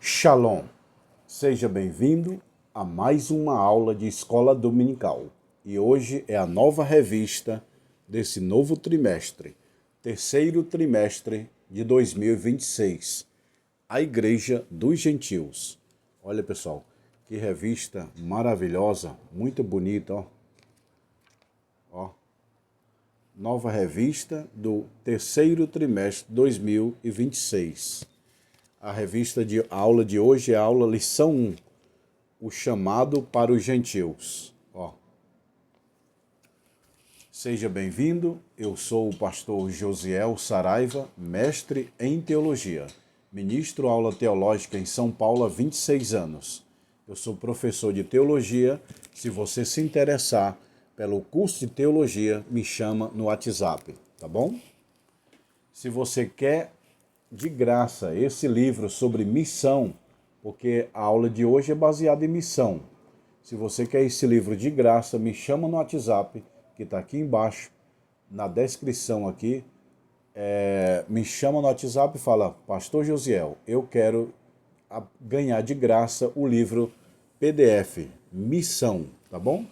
Shalom, seja bem-vindo a mais uma aula de escola dominical. E hoje é a nova revista desse novo trimestre, terceiro trimestre de 2026, a Igreja dos Gentios. Olha, pessoal, que revista maravilhosa, muito bonita, ó. Ó. Nova revista do terceiro trimestre de 2026. A a aula de hoje é a aula lição 1, o chamado para os gentios. Ó. Seja bem-vindo, eu sou o pastor Josiel Saraiva, mestre em teologia, ministro aula teológica em São Paulo há 26 anos. Eu sou professor de teologia, se você se interessar pelo curso de teologia, me chama no WhatsApp, tá bom? Se você quer de graça esse livro sobre missão, porque a aula de hoje é baseada em missão. Se você quer esse livro de graça, me chama no WhatsApp, que está aqui embaixo, na descrição aqui. Me chama no WhatsApp e fala: Pastor Josiel, eu quero ganhar de graça o livro PDF, Missão, tá bom?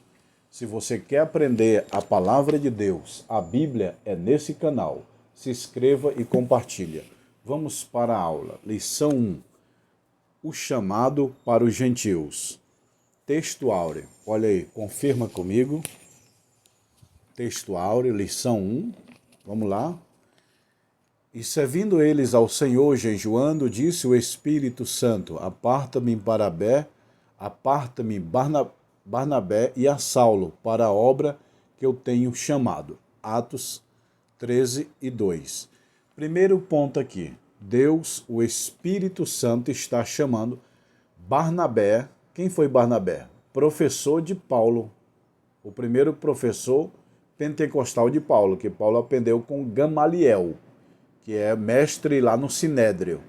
Se você quer aprender a palavra de Deus, a Bíblia, é nesse canal. Se inscreva e compartilha. Vamos para a aula. Lição 1. O chamado para os gentios. Texto áureo. Olha aí, confirma comigo. Texto áureo, lição 1. Vamos lá. E servindo eles ao Senhor, jejuando, disse o Espírito Santo: Aparta-me Barnabé e a Saulo para a obra que eu tenho chamado. Atos 13 e 2. Primeiro ponto aqui, Deus, o Espírito Santo, está chamando Barnabé. Quem foi Barnabé? Professor de Paulo, o primeiro professor pentecostal de Paulo, que Paulo aprendeu com Gamaliel, que é mestre lá no Sinédrio,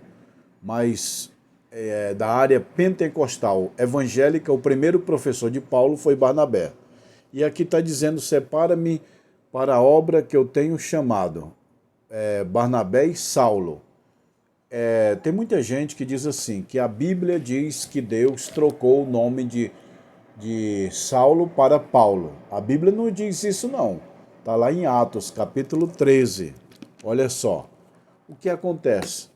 mas da área pentecostal evangélica, o primeiro professor de Paulo foi Barnabé. E aqui está dizendo: separa-me para a obra que eu tenho chamado. Barnabé e Saulo. Tem muita gente que diz assim, que a Bíblia diz que Deus trocou o nome de Saulo para Paulo. A Bíblia não diz isso não. Está lá em Atos, capítulo 13. Olha só. O que acontece?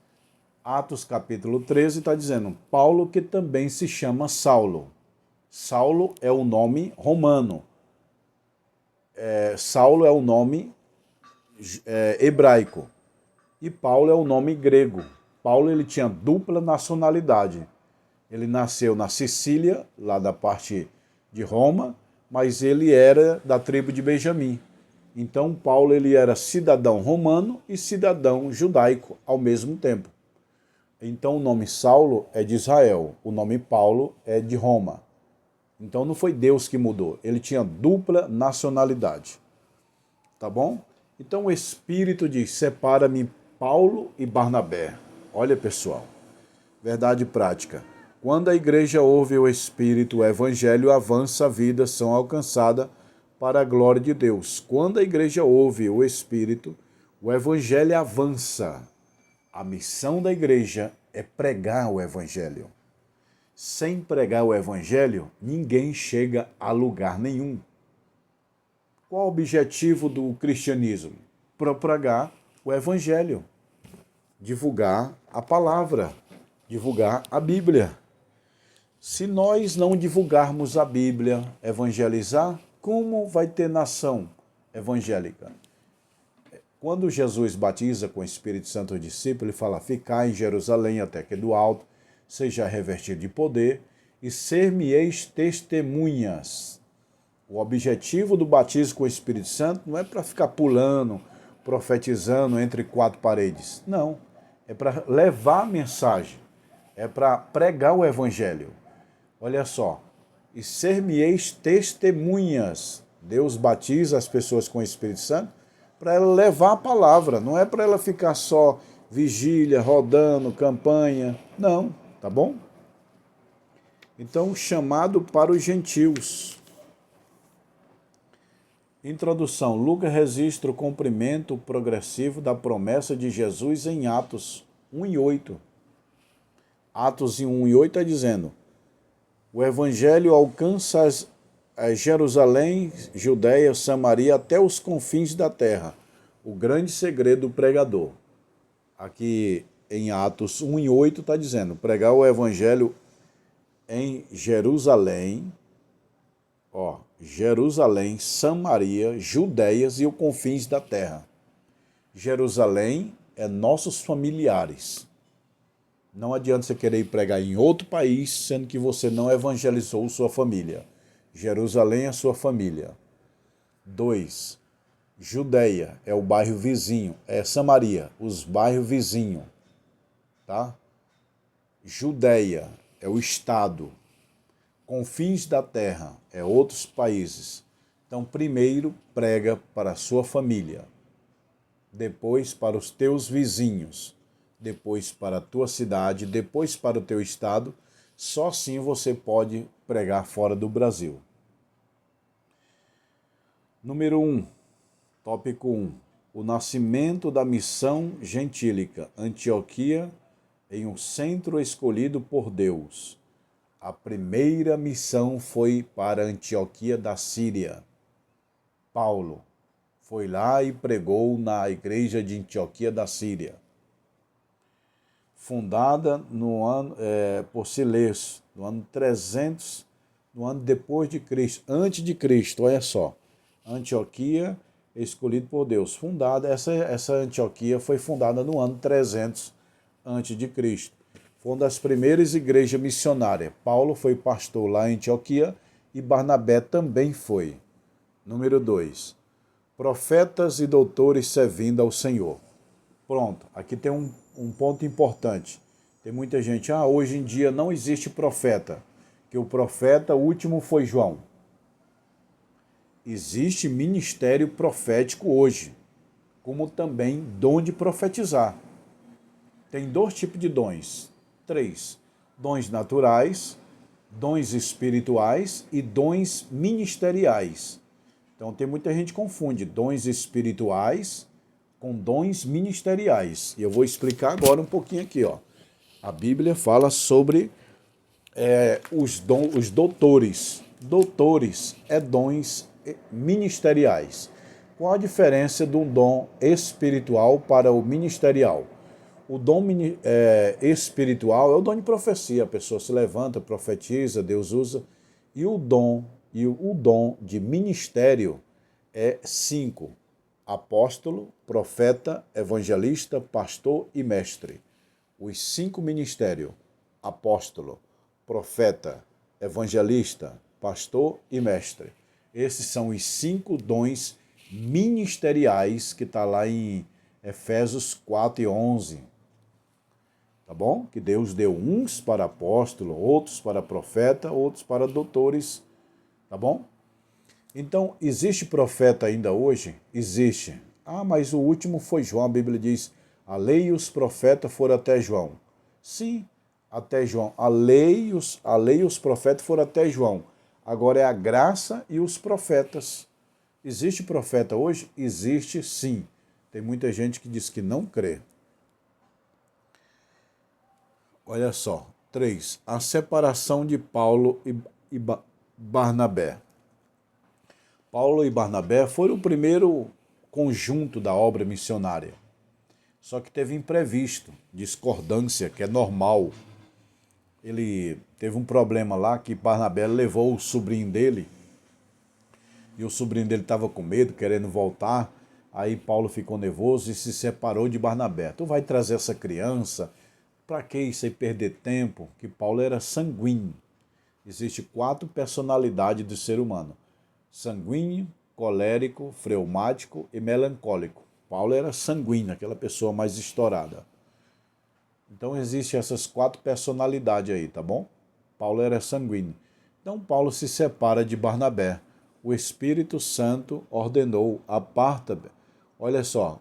Atos, capítulo 13, está dizendo: Paulo, que também se chama Saulo. Saulo é o nome romano. Saulo é o nome hebraico. E Paulo é o nome grego. Paulo, ele tinha dupla nacionalidade. Ele nasceu na Sicília, lá da parte de Roma, mas ele era da tribo de Benjamim. Então Paulo, ele era cidadão romano e cidadão judaico ao mesmo tempo. Então o nome Saulo é de Israel, o nome Paulo é de Roma. Então não foi Deus que mudou, ele tinha dupla nacionalidade. Tá bom? Então o Espírito diz: separa-me Paulo e Barnabé. Olha, pessoal, verdade prática. Quando a igreja ouve o Espírito, o Evangelho avança, a vida são alcançadas para a glória de Deus. Quando a igreja ouve o Espírito, o Evangelho avança. A missão da igreja é pregar o Evangelho. Sem pregar o Evangelho, ninguém chega a lugar nenhum. Qual o objetivo do cristianismo? Propagar o Evangelho, divulgar a palavra, divulgar a Bíblia. Se nós não divulgarmos a Bíblia, evangelizar, como vai ter nação evangélica? Quando Jesus batiza com o Espírito Santo os discípulos, ele fala: ficai em Jerusalém até que do alto seja revestido de poder e ser-me-eis testemunhas. O objetivo do batismo com o Espírito Santo não é para ficar pulando, profetizando entre quatro paredes. Não. É para levar a mensagem. É para pregar o Evangelho. Olha só. E ser-me-eis testemunhas. Deus batiza as pessoas com o Espírito Santo para ela levar a palavra. Não é para ela ficar só vigília, rodando, campanha. Não. Tá bom? Então, chamado para os gentios. Introdução. Lucas registra o cumprimento progressivo da promessa de Jesus em Atos 1 e 8. Atos 1:8 está dizendo: o evangelho alcança Jerusalém, Judéia, Samaria, até os confins da terra. O grande segredo do pregador. Aqui em Atos 1:8 está dizendo: pregar o evangelho em Jerusalém, Jerusalém, Samaria, Judéias e os confins da terra. Jerusalém é nossos familiares. Não adianta você querer ir pregar em outro país, sendo que você não evangelizou sua família. Jerusalém é sua família. 2. Judéia é o bairro vizinho. É Samaria, os bairros vizinhos. Tá? Judéia é o estado. Confins da terra é outros países. Então, primeiro prega para a sua família, depois para os teus vizinhos, depois para a tua cidade, depois para o teu estado. Só assim você pode pregar fora do Brasil. Número 1, tópico 1. O nascimento da missão gentílica, Antioquia, em um centro escolhido por Deus. A primeira missão foi para Antioquia da Síria. Paulo foi lá e pregou na igreja de Antioquia da Síria. Fundada no ano por Silêncio, no ano 300, no ano depois de Cristo, antes de Cristo, olha só. Antioquia, escolhido por Deus. Fundada, essa Antioquia foi fundada no ano 300 antes de Cristo. Foi uma das primeiras igrejas missionárias. Paulo foi pastor lá em Antioquia e Barnabé também foi. Número 2. Profetas e doutores servindo ao Senhor. Pronto, aqui tem um ponto importante. Tem muita gente, hoje em dia não existe profeta, que o profeta último foi João. Existe ministério profético hoje, como também dom de profetizar. Tem 2 tipos de dons. 3. Dons naturais, dons espirituais e dons ministeriais. Então tem muita gente que confunde dons espirituais com dons ministeriais. E eu vou explicar agora um pouquinho aqui. A Bíblia fala sobre os doutores. Doutores é dons ministeriais. Qual a diferença de um dom espiritual para o ministerial? O dom espiritual é o dom de profecia. A pessoa se levanta, profetiza, Deus usa. E o dom de ministério é 5. Apóstolo, profeta, evangelista, pastor e mestre. Os 5 ministérios: apóstolo, profeta, evangelista, pastor e mestre. Esses são os 5 dons ministeriais que está lá em Efésios 4:11. Tá bom? Que Deus deu uns para apóstolo, outros para profeta, outros para doutores. Tá bom? Então, existe profeta ainda hoje? Existe. Mas o último foi João. A Bíblia diz: a lei e os profetas foram até João. Sim, até João. A lei e os profetas foram até João. Agora é a graça e os profetas. Existe profeta hoje? Existe sim. Tem muita gente que diz que não crê. Olha só. 3. A separação de Paulo e Barnabé. Paulo e Barnabé foram o primeiro conjunto da obra missionária. Só que teve imprevisto, discordância, que é normal. Ele teve um problema lá que Barnabé levou o sobrinho dele, e o sobrinho dele estava com medo, querendo voltar. Aí Paulo ficou nervoso e se separou de Barnabé. Tu vai trazer essa criança? Para que isso aí, perder tempo? Que Paulo era sanguíneo. Existem 4 personalidades do ser humano: sanguíneo, colérico, fleumático e melancólico. Paulo era sanguíneo, aquela pessoa mais estourada. Então existem essas 4 personalidades aí, tá bom? Paulo era sanguíneo. Então Paulo se separa de Barnabé. O Espírito Santo ordenou: aparta. Olha só,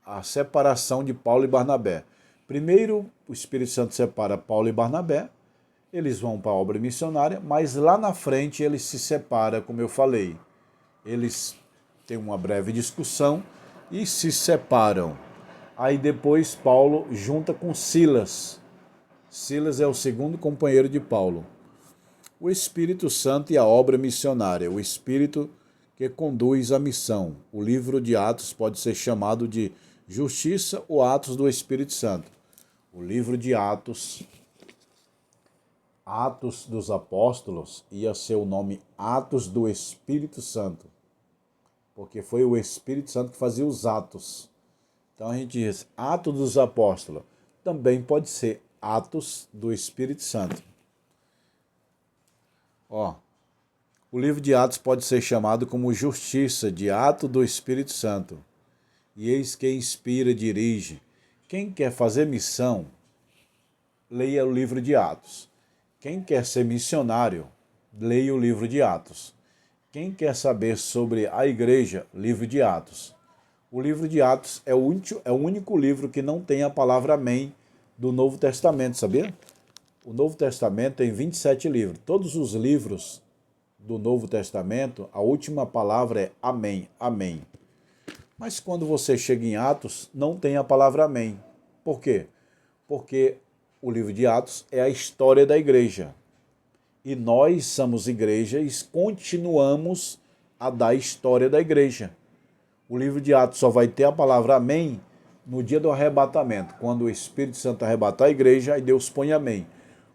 a separação de Paulo e Barnabé. Primeiro, o Espírito Santo separa Paulo e Barnabé. Eles vão para a obra missionária, mas lá na frente eles se separam, como eu falei. Eles têm uma breve discussão e se separam. Aí depois Paulo junta com Silas. Silas é o segundo companheiro de Paulo. O Espírito Santo e a obra missionária, o Espírito que conduz a missão. O livro de Atos pode ser chamado de Justiça ou Atos do Espírito Santo. O livro de Atos, Atos dos Apóstolos, ia ser o nome Atos do Espírito Santo, porque foi o Espírito Santo que fazia os atos. Então a gente diz Atos dos Apóstolos, também pode ser Atos do Espírito Santo. Ó, o livro de Atos pode ser chamado como Justiça, de Ato do Espírito Santo. E eis que inspira e dirige. Quem quer fazer missão, leia o livro de Atos. Quem quer ser missionário, leia o livro de Atos. Quem quer saber sobre a igreja, livro de Atos. O livro de Atos é o único livro que não tem a palavra amém do Novo Testamento, sabia? O Novo Testamento tem 27 livros. Todos os livros do Novo Testamento, a última palavra é amém, amém. Mas quando você chega em Atos, não tem a palavra amém. Por quê? Porque o livro de Atos é a história da igreja. E nós somos igreja e continuamos a dar a história da igreja. O livro de Atos só vai ter a palavra amém no dia do arrebatamento, quando o Espírito Santo arrebatar a igreja, aí Deus põe amém.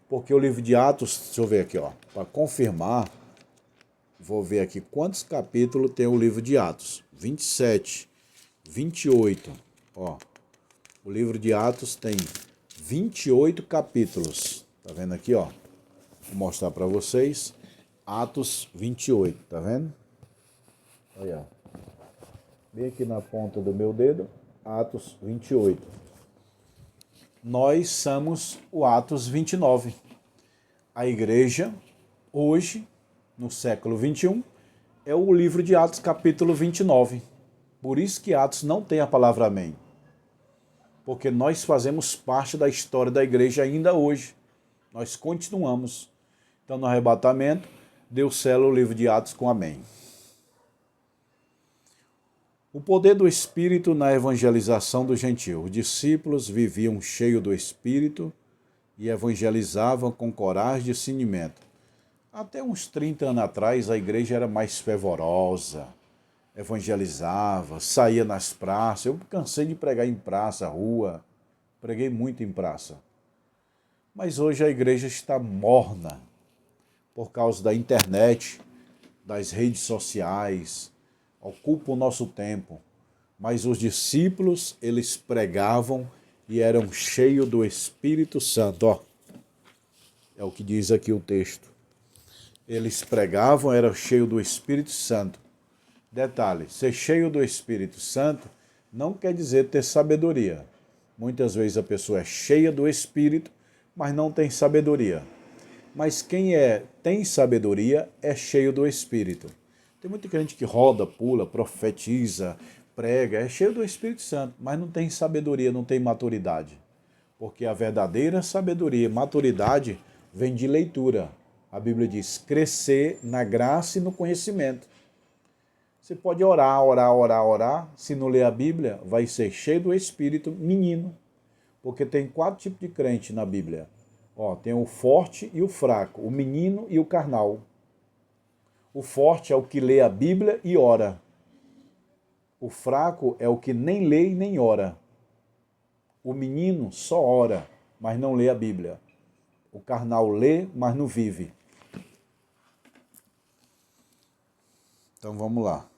Porque o livro de Atos, deixa eu ver aqui, ó, para confirmar, vou ver aqui quantos capítulos tem o livro de Atos. 27, 28, ó. O livro de Atos tem 28 capítulos. Tá vendo aqui, ó? Vou mostrar para vocês. Atos 28, tá vendo? Olha, ó. Bem aqui na ponta do meu dedo, Atos 28. Nós somos o Atos 29. A igreja, hoje, no século 21, é o livro de Atos, capítulo 29. Por isso que Atos não tem a palavra amém. Porque nós fazemos parte da história da igreja ainda hoje. Nós continuamos. Então, no arrebatamento, Deus sela o livro de Atos com amém. O poder do Espírito na evangelização do gentio. Os discípulos viviam cheios do Espírito e evangelizavam com coragem e discernimento. Até uns 30 anos atrás, a igreja era mais fervorosa, evangelizava, saía nas praças. Eu cansei de pregar em praça, rua, preguei muito em praça. Mas hoje a igreja está morna por causa da internet, das redes sociais, ocupa o nosso tempo. Mas os discípulos, eles pregavam e eram cheios do Espírito Santo. Ó, é o que diz aqui o texto. Eles pregavam, eram cheios do Espírito Santo. Detalhe, ser cheio do Espírito Santo não quer dizer ter sabedoria. Muitas vezes a pessoa é cheia do Espírito, mas não tem sabedoria. Mas quem tem sabedoria é cheio do Espírito. Tem muita gente que roda, pula, profetiza, prega, é cheio do Espírito Santo, mas não tem sabedoria, não tem maturidade. Porque a verdadeira sabedoria e maturidade vem de leitura. A Bíblia diz crescer na graça e no conhecimento. Você pode orar, orar, orar, orar. Se não ler a Bíblia, vai ser cheio do Espírito, menino. Porque tem 4 tipos de crente na Bíblia. Ó, tem o forte e o fraco, o menino e o carnal. O forte é o que lê a Bíblia e ora. O fraco é o que nem lê e nem ora. O menino só ora, mas não lê a Bíblia. O carnal lê, mas não vive. Então vamos lá.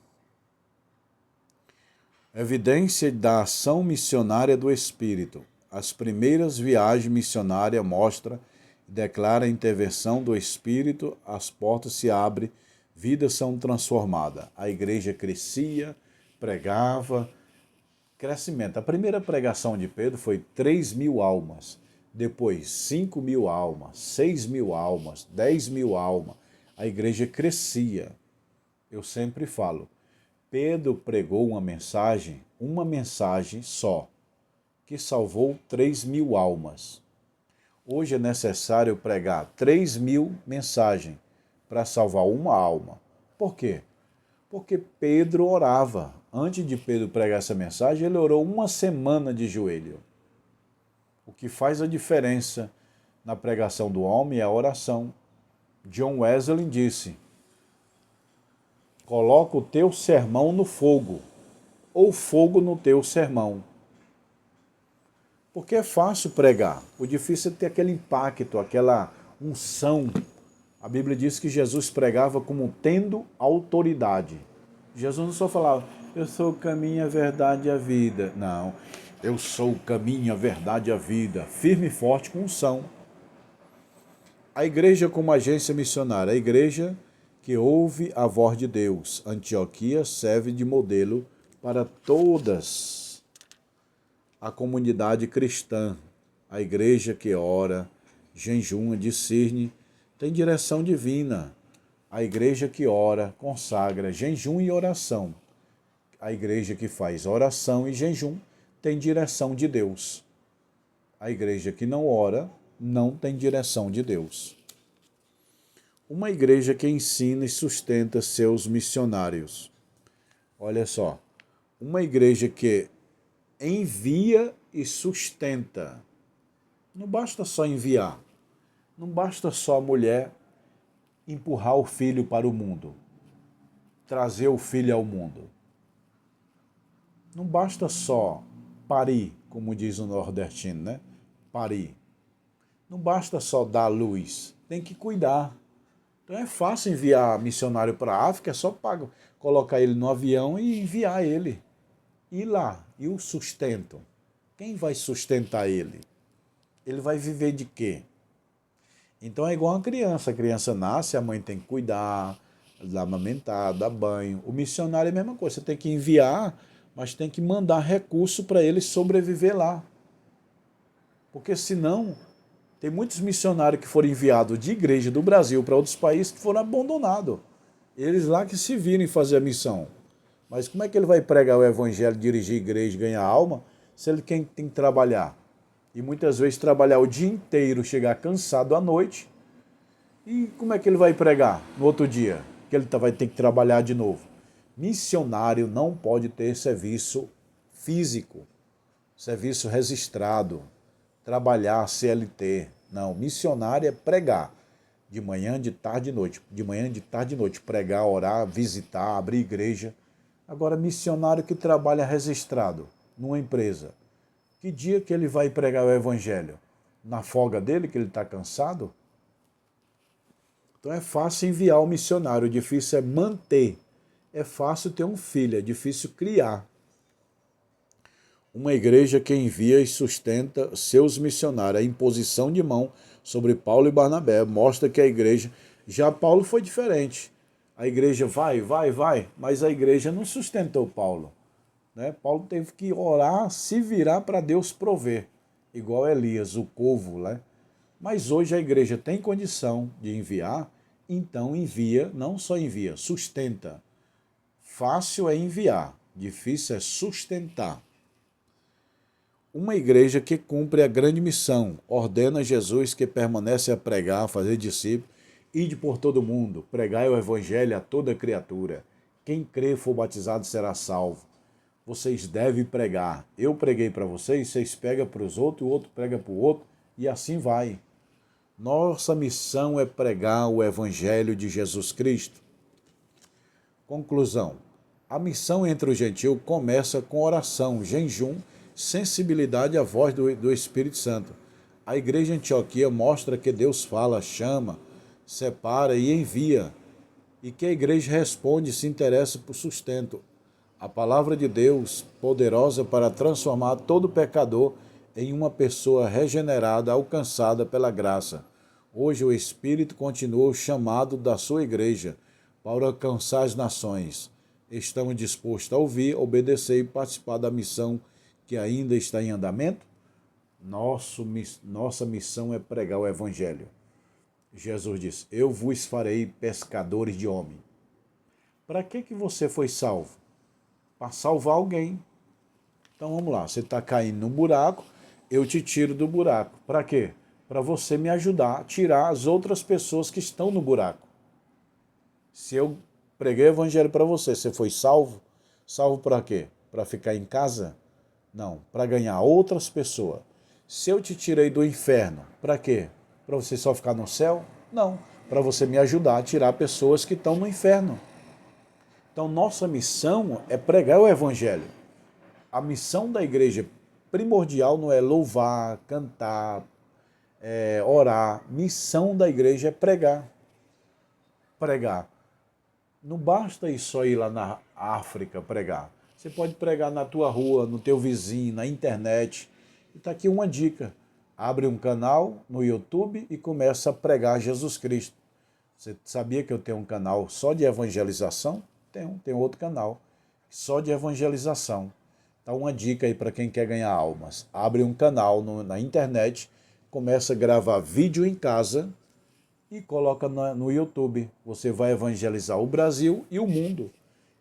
Evidência da ação missionária do Espírito. As primeiras viagens missionárias mostram e declaram a intervenção do Espírito, as portas se abrem, vidas são transformadas. A igreja crescia, pregava, crescimento. A primeira pregação de Pedro foi 3.000 almas, depois 5.000 almas, 6.000 almas, 10.000 almas. A igreja crescia. Eu sempre falo, Pedro pregou uma mensagem só, que salvou 3.000 almas. Hoje é necessário pregar 3.000 mensagens para salvar uma alma. Por quê? Porque Pedro orava. Antes de Pedro pregar essa mensagem, ele orou 1 semana de joelho. O que faz a diferença na pregação do homem é a oração. John Wesley disse: coloca o teu sermão no fogo, ou fogo no teu sermão. Porque é fácil pregar, o difícil é ter aquele impacto, aquela unção. A Bíblia diz que Jesus pregava como tendo autoridade. Jesus não só falava, eu sou o caminho, a verdade e a vida. Não, eu sou o caminho, a verdade e a vida. Firme e forte com unção. A igreja como agência missionária, a igreja que ouve a voz de Deus. Antioquia serve de modelo para todas a comunidade cristã. A igreja que ora, jejuma, discerne, tem direção divina. A igreja que ora, consagra, jejum e oração. A igreja que faz oração e jejum tem direção de Deus. A igreja que não ora não tem direção de Deus. Uma igreja que ensina e sustenta seus missionários. Olha só, uma igreja que envia e sustenta. Não basta só enviar. Não basta só a mulher empurrar o filho para o mundo, trazer o filho ao mundo. Não basta só parir, como diz o nordestino, né? Parir. Não basta só dar luz, tem que cuidar. Então é fácil enviar missionário para a África, é só colocar ele no avião e enviar ele. E lá, e o sustento? Quem vai sustentar ele? Ele vai viver de quê? Então é igual uma criança. A criança nasce, a mãe tem que cuidar, dar amamentar, dar banho. O missionário é a mesma coisa. Você tem que enviar, mas tem que mandar recurso para ele sobreviver lá. Porque senão, tem muitos missionários que foram enviados de igreja do Brasil para outros países que foram abandonados. Eles lá que se virem fazer a missão. Mas como é que ele vai pregar o evangelho, dirigir a igreja, ganhar alma, se ele tem que trabalhar? E muitas vezes trabalhar o dia inteiro, chegar cansado à noite. E como é que ele vai pregar no outro dia? Que ele vai ter que trabalhar de novo. Missionário não pode ter serviço físico, serviço registrado, trabalhar CLT. Não, missionário é pregar. De manhã, de tarde, de noite. De manhã, de tarde, de noite. Pregar, orar, visitar, abrir igreja. Agora, missionário que trabalha registrado numa empresa, que dia que ele vai pregar o evangelho? Na folga dele, que ele está cansado? Então é fácil enviar o missionário, o difícil é manter. É fácil ter um filho, é difícil criar. Uma igreja que envia e sustenta seus missionários. A imposição de mão sobre Paulo e Barnabé mostra que a igreja... Já Paulo foi diferente. A igreja vai, mas a igreja não sustentou Paulo. Né? Paulo teve que orar, se virar para Deus prover, igual Elias, o povo. Né? Mas hoje a igreja tem condição de enviar, então envia, não só envia, sustenta. Fácil é enviar, difícil é sustentar. Uma igreja que cumpre a grande missão, ordena Jesus que permanece a pregar, a fazer discípulos, ide por todo mundo, pregai o evangelho a toda criatura. Quem crê e for batizado será salvo. Vocês devem pregar. Eu preguei para vocês, vocês pegam para os outros, o outro prega para o outro, e assim vai. Nossa missão é pregar o evangelho de Jesus Cristo. Conclusão. A missão entre os gentios começa com oração, jejum, sensibilidade à voz do Espírito Santo. A igreja de Antioquia mostra que Deus fala, chama, separa e envia, e que a igreja responde e se interessa por sustento. A palavra de Deus, poderosa para transformar todo pecador em uma pessoa regenerada, alcançada pela graça. Hoje o Espírito continua o chamado da sua igreja para alcançar as nações. Estamos dispostos a ouvir, obedecer e participar da missão que ainda está em andamento? Nossa missão é pregar o Evangelho. Jesus disse, eu vos farei pescadores de homem. Para que você foi salvo? Para salvar alguém. Então vamos lá, você está caindo no buraco, eu te tiro do buraco. Para quê? Para você me ajudar a tirar as outras pessoas que estão no buraco. Se eu preguei o evangelho para você, você foi salvo? Salvo para quê? Para ficar em casa? Não, para ganhar outras pessoas. Se eu te tirei do inferno, para quê? Para você só ficar no céu? Não, para você me ajudar a tirar pessoas que estão no inferno. Então, nossa missão é pregar o evangelho. A missão da igreja primordial não é louvar, cantar, orar. Missão da igreja é pregar. Pregar. Não basta ir só ir lá na África pregar. Você pode pregar na tua rua, no teu vizinho, na internet. E está aqui uma dica. Abre um canal no YouTube e começa a pregar Jesus Cristo. Você sabia que eu tenho um canal só de evangelização? Tenho outro canal só de evangelização. Então uma dica aí para quem quer ganhar almas. Abre um canal na internet, começa a gravar vídeo em casa e coloca no YouTube. Você vai evangelizar o Brasil e o mundo.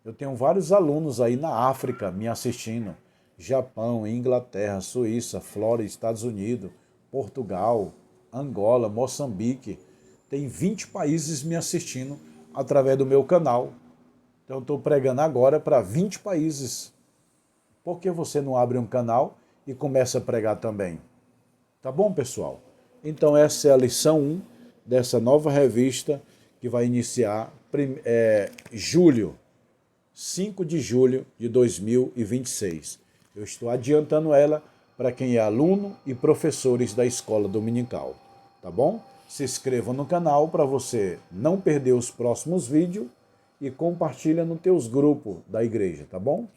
Eu tenho vários alunos aí na África me assistindo. Japão, Inglaterra, Suíça, Flórida, Estados Unidos, Portugal, Angola, Moçambique. Tem 20 países me assistindo através do meu canal. Então eu estou pregando agora para 20 países. Por que você não abre um canal e começa a pregar também? Tá bom, pessoal? Então essa é a lição 1 dessa nova revista que vai iniciar julho, 5 de julho de 2026. Eu estou adiantando ela para quem é aluno e professores da escola dominical, tá bom? Se inscreva no canal para você não perder os próximos vídeos e compartilha nos teus grupos da igreja, tá bom?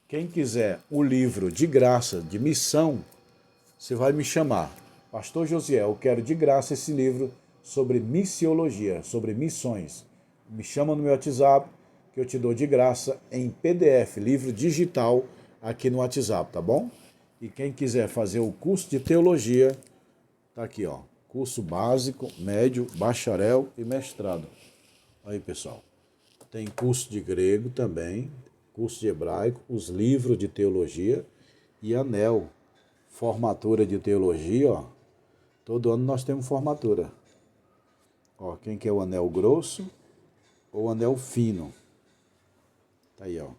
Quem quiser o livro de graça, de missão, você vai me chamar. Pastor Josiel, eu quero de graça esse livro sobre missiologia, sobre missões. Me chama no meu WhatsApp que eu te dou de graça em PDF, livro digital, aqui no WhatsApp, tá bom? E quem quiser fazer o curso de teologia, tá aqui, ó. Curso básico, médio, bacharel e mestrado. Aí, pessoal. Tem curso de grego também, curso de hebraico, os livros de teologia e anel. Formatura de teologia, ó. Todo ano nós temos formatura. Ó, quem quer o anel grosso ou o anel fino? Tá aí, ó.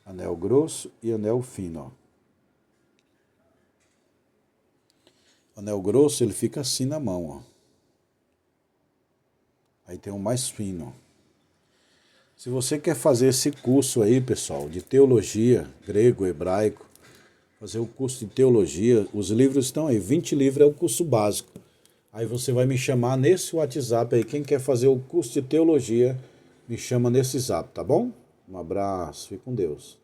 Anel grosso e anel fino, ó. O anel grosso, ele fica assim na mão, ó. Aí tem o mais fino. Se você quer fazer esse curso aí, pessoal, de teologia, grego, hebraico, fazer o curso de teologia, os livros estão aí, 20 livros é o curso básico. Aí você vai me chamar nesse WhatsApp aí, quem quer fazer o curso de teologia, me chama nesse zap, tá bom? Um abraço, fique com Deus.